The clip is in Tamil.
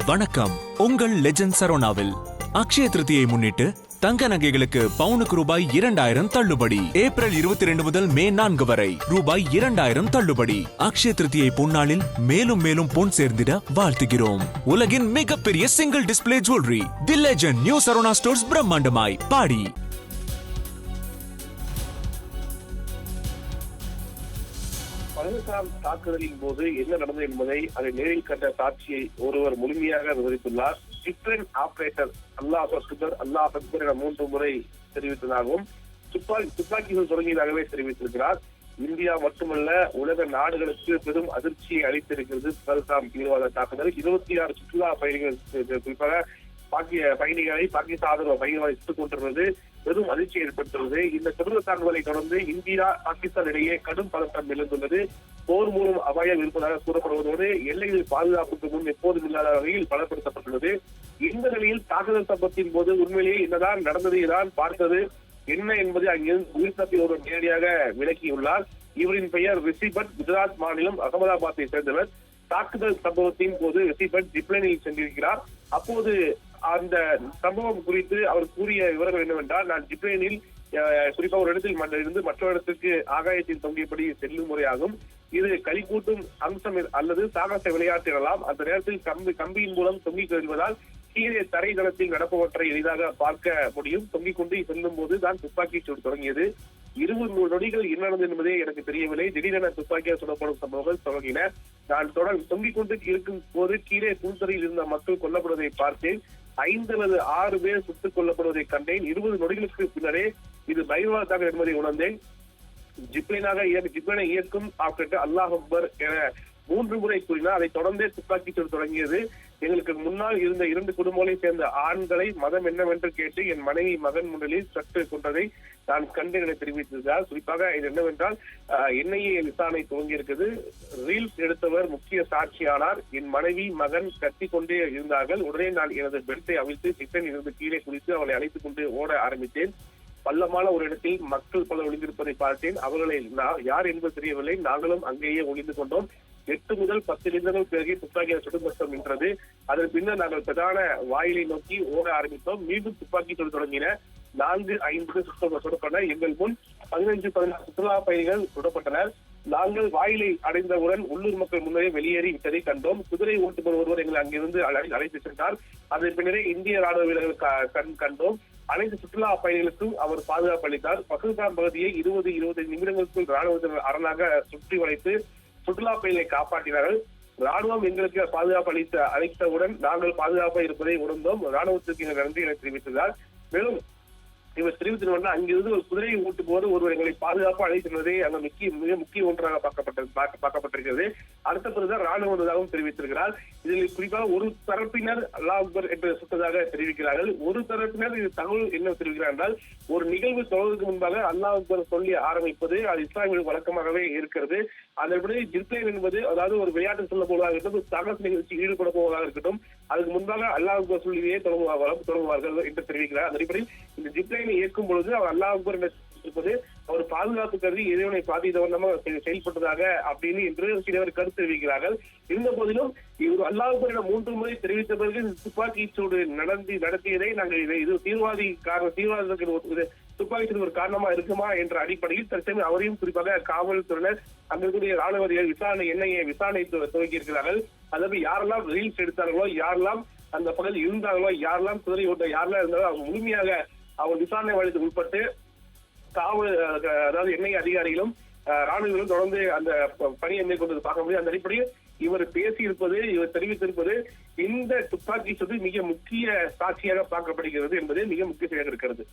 வணக்கம். உங்கள் லெஜண்ட் சரோனாவில் அக்ஷய திருதியை முன்னிட்டு தங்க நகைகளுக்கு பவுனுக்கு ரூபாய் 2000 தள்ளுபடி. ஏப்ரல் 22 முதல் மே 4 வரை ரூபாய் 2000 தள்ளுபடி. அக்ஷய திருதியை பொன்னாளில் மேலும் மேலும் பொன் சேர்ந்திட வாழ்த்துகிறோம். உலகின் மிகப்பெரிய single display jewellery the legend new Saravana stores பிரம்மாண்டமாய் பாடி. பஹல்காம் தாக்குதலின் போது என்ன நடந்தது என்பதை அதை நேரில் கண்ட சாட்சியை ஒருவர் முழுமையாக விவரித்துள்ளார். டிஃபரண்ட் ஆபரேட்டர் அல்லாஹ் அக்பர் அல்லாஹ் அக்பர் என 3 முறை தெரிவித்ததாகவும் துப்பாக்கிகள் தொடங்கியதாகவே தெரிவித்திருக்கிறார். இந்தியா மட்டுமல்ல, உலக நாடுகளுக்கு பெரும் அதிர்ச்சியை அளித்திருக்கிறது பஹல்காம் தீவிரவாத தாக்குதல். 26 சுற்றுலா பயணிகள், குறிப்பாக பயணிகளை பாகிஸ்தான் பயணிகளை சுட்டுக் கொண்டிருந்தது பெரும் அதிர்ச்சி ஏற்படுத்துகிறது. இந்த தொடர் தாக்குதலை தொடர்ந்து இந்தியா பாகிஸ்தான் இடையே கடும் பதட்டம் எழுந்துள்ளது. போர் மூலம் அபாயம் இருப்பதாக கூறப்படுவதோடு எல்லையில் பாதுகாப்புக்கு முன் எப்போதும் இல்லாத வகையில் பலப்படுத்தப்பட்டுள்ளது. இந்த நிலையில் தாக்குதல் சம்பவத்தின் போது உண்மையிலேயே என்னதான் நடந்தது, இதான் பார்த்தது என்ன என்பதை அங்கிருந்து உயிர் தப்பி ஒருவர் நேரடியாக விளக்கியுள்ளார். இவரின் பெயர் ரிஷிபட், குஜராத் மாநிலம் அகமதாபாத்தை சேர்ந்தவர். தாக்குதல் சம்பவத்தின் போது ரிஷிபட் ஜிப்லைனில் சென்றிருக்கிறார். அப்போது அந்த சம்பவம் குறித்து அவர் கூறிய விவரங்கள் என்னவென்றால், நான் ஜிப்லைனில் குறிப்பாக ஒரு இடத்தில் இருந்து மற்றொரு இடத்திற்கு ஆகாயத்தில் தொங்கியபடி செல்லும் முறையாகும். இது களிக்கூட்டும் அம்சம் அல்லது சாகச விளையாட்டு எனலாம். அந்த நேரத்தில் கம்பியின் மூலம் தொங்கிக் செல்வதால் கீழே தரைதளத்தில் நடப்பவற்றை எளிதாக பார்க்க முடியும். தொங்கிக் கொண்டு செல்லும் போது தான் துப்பாக்கி சூடு தொடங்கியது. 20 நொடிகள் என்ன நடந்தது என்பதே எனக்கு தெரியவில்லை. திடீரென துப்பாக்கியால் சுடப்படும் சம்பவங்கள் தொடங்கின. நான் தொங்கிக் கொண்டு இருக்கும் போது கீழே புல்தரையில் இருந்த மக்கள் கொல்லப்படுவதை பார்த்தேன். 5 அல்லது 6 பேர் சுட்டுக் கொல்லப்படுவதை கண்டேன். 20 நொடிகளுக்கு பின்னரே இது பயங்கரவாதத்தாக என்பதை உணர்ந்தேன். ஜிப்லைனை இயக்கும் ஆப்ரேட்டர் அல்லாஹ் அக்பர் என 3 முறை கூறினார். அதை தொடர்ந்தே துப்பாக்கி சூடு தொடங்கியது. எங்களுக்கு முன்னால் இருந்த 2 குடும்பங்களைச் சேர்ந்த ஆண்களை மதம் என்னவென்று கேட்டு என் மனைவி மகன் முன்னிலையில் சற்று கொண்டதை நான் கண்டேன் என தெரிவித்திருந்தார். குறிப்பாக இது என்னவென்றால், என்ஐஏ விசாரணை துவங்கியிருக்கிறது. ரீல்ஸ் எடுத்தவர் முக்கிய சாட்சியானார். என் மனைவி மகன் கத்திக் கொண்டே இருந்தார்கள். உடனே நான் எனது பெல்ட்டை அவிழ்த்து சிக்கன் இருந்து கீழே குளித்து அவளை அழைத்துக் கொண்டு ஓட ஆரம்பித்தேன். பள்ளமான ஒரு இடத்தில் மக்கள் பலர் ஒளிந்திருப்பதை பார்த்தேன். அவர்களை யார் என்பது தெரியவில்லை. நாங்களும் அங்கேயே ஒளிந்து கொண்டோம். 8 முதல் 10 நிமிடங்கள் பிறகு துப்பாக்கியால் சுடுபட்டம் நின்றது. அதன் பின்னர் நாங்கள் பிரதான வாயிலை நோக்கி ஓட ஆரம்பித்தோம். மீண்டும் துப்பாக்கி சூடு தொடங்கின. 4-5 சுடப்பட்டன. எங்கள் முன் 15-16 சுற்றுலா பயணிகள் சுடப்பட்டனர். நாங்கள் வாயிலை அடைந்தவுடன் உள்ளூர் மக்கள் முன்னரே வெளியேறி விட்டதை கண்டோம். குதிரை ஓட்டுபவர் ஒருவர் எங்களை அங்கிருந்து அழைத்து சென்றார். அதன் பின்னரே இந்திய ராணுவ வீரர்கள் கண்டோம். அனைத்து சுற்றுலா பயணிகளுக்கும் அவர் பாதுகாப்பு அளித்தார். பஹல்காம் பகுதியை 20-25 நிமிடங்களுக்குள் ராணுவத்தினர் அரணாக சுற்றி வளைத்து சுற்றுலா பயணிகளை காப்பாற்றினார்கள். ராணுவம் எங்களுக்கு பாதுகாப்பு அளித்தவுடன் நாங்கள் பாதுகாப்பாக இருப்பதை உணர்ந்தோம். ராணுவத்திற்கு எங்கள் நன்றி என தெரிவித்தார். மேலும் இவர் தெரிவித்திருந்தால், அங்கிருந்து ஒரு குதிரையை ஓட்டும் போது ஒருவர் எங்களை பாதுகாப்பு அழைத்திருந்ததே அங்கு மிக முக்கிய ஒன்றாக பார்க்கப்பட்டிருக்கிறது. அடுத்த பிறகுதான் ராணுவம் வந்ததாகவும் தெரிவித்திருக்கிறார். இதில் குறிப்பாக ஒரு தரப்பினர் அல்லாஹ் அக்பர் என்று சுட்டதாக தெரிவிக்கிறார்கள். ஒரு தரப்பினர் இது தகவல் என்ன தெரிவிக்கிறார் என்றால், ஒரு நிகழ்வு தொடர்வதற்கு முன்பாக அல்லாஹ் அக்பர் சொல்லி ஆரம்பிப்பது அது இஸ்லாமிய வழக்கமாகவே இருக்கிறது. அதன்படி ஜிப்லைன் என்பது, அதாவது ஒரு விளையாட்டு சொல்ல போவதாக இருக்கட்டும், சாகச நிகழ்ச்சி ஈடுபட போவதாக இருக்கட்டும், அதுக்கு முன்பாக அல்லாஹ் அக்பர் சொல்லியே தொடங்குவார்கள் என்று தெரிவிக்கிறார். அதன் அடிப்படையில் இந்த ஜிப்லைனை இயக்கும் பொழுது அவர் அல்லாஹ் அக்பர் இருப்பது அவர் பாதுகாப்பு கருதி இறைவனை பாதித்தவண்ணமாக செயல்பட்டதாக அப்படின்னு என்று சிலவர் கருத்து தெரிவிக்கிறார்கள். இருந்த போதிலும் இவர் அல்லாஹ் அக்பர் என 3 முறை தெரிவித்த பிறகு துப்பாக்கி சூடு நடத்தியதை நாங்கள் இது தீவிரவாதத்துக்கு துப்பாக்கி சூடு ஒரு காரணமா இருக்குமா என்ற அடிப்படையில் தற்சமயம் அவரையும், குறிப்பாக காவல்துறையினர் அங்கிருக்கூடிய ராணுவ விசாரணை விசாரணை துவக்கி இருக்கிறார்கள். அதாவது யாரெல்லாம் ரீல்ஸ் எடுத்தார்களோ, யாரெல்லாம் அந்த பகுதியில் இருந்தார்களோ, யாரெல்லாம் குதிரை ஓட்ட யாரெல்லாம் இருந்தாலும் அவங்க முழுமையாக அவர் விசாரணை வழக்கு உட்பட்டு அதாவது எண்ணெய் அதிகாரிகளும் ராணுவங்களும் தொடர்ந்து அந்த பணியை மேற்கொண்டு பார்க்க முடியும். அந்த அடிப்படையில் இவர் பேசியிருப்பது, இவர் தெரிவித்திருப்பது இந்த துப்பாக்கி சூடு மிக முக்கிய சாட்சியாக பார்க்கப்படுகிறது என்பது மிக முக்கிய இருக்கிறது.